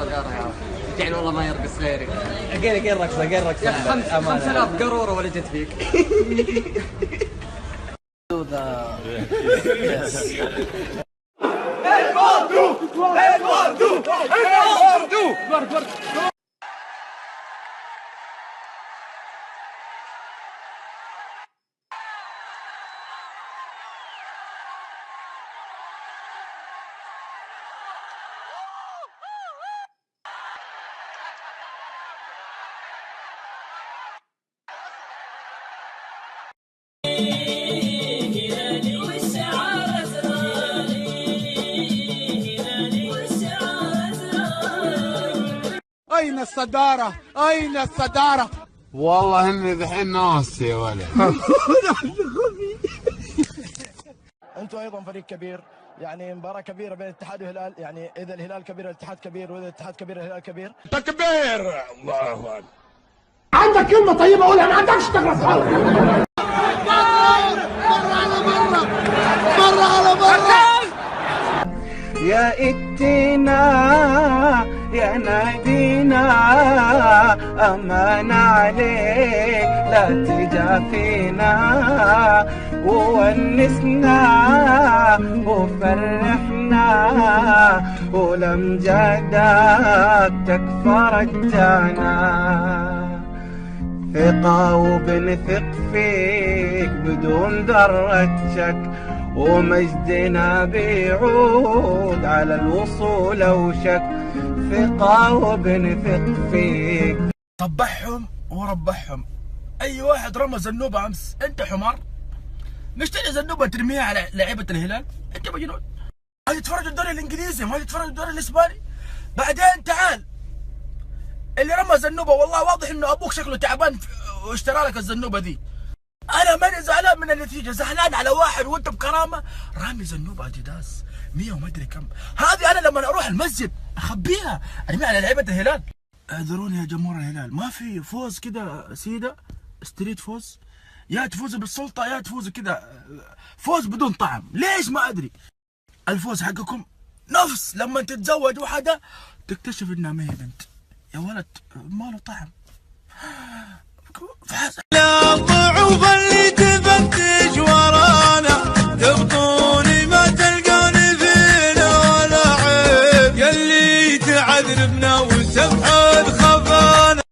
غيرها يا اخي، يعني والله ما يرقص غيري. قين رقصه يا اخي 5000 قروره ولا جت فيك. أين الصدارة؟ أين الصدارة؟ والله اني دحين ناسي يا ولد. انتم ايضا فريق كبير، يعني مباراة كبيرة بين الاتحاد والهلال، يعني اذا الهلال كبير الاتحاد كبير، واذا الاتحاد كبير الهلال كبير. تكبير الله اكبر. عندك كلمة طيبة قولها، ما عندكش تغرس خالص. مرة على مرة. يا اتينا يا نادينا، امان عليك لا تجافينا، وونسنا وفرحنا، ولمجادك تكفى رجعنا. ثقة وبنثق فيك بدون ذرة شك، ومجدنا بيعود على الوصول وشك. ثقة وبنثق فيك. طبحهم وربحهم. اي واحد رمى زنوبة امس، انت حمار. مش تجي زنوبة ترميها على لعيبة الهلال؟ انت مجنون. ما تتفرج الدوري الانجليزي، ما تتفرج الدوري الاسباني. بعدين تعال، اللي رمى زنوبة والله واضح انه ابوك شكله تعبان واشترى لك الزنوبة دي. انا ماني زعلان من النتيجة، زعلان على واحد وانت بكرامة رامي زنوبة اديداس 100 وما ادري كم. هذه انا لما اروح المسجد اخبيها ارميها على لعيبة الهلال. اعذروني يا جمهور الهلال، ما في فوز كده سيدة ستريت فوز، يا تفوز بالسلطة يا تفوز كده فوز بدون طعم. ليش ما ادري. الفوز حقكم نفس لما تتزوج وحدة تكتشف انها ما هي بنت. يا ولد ما له طعم.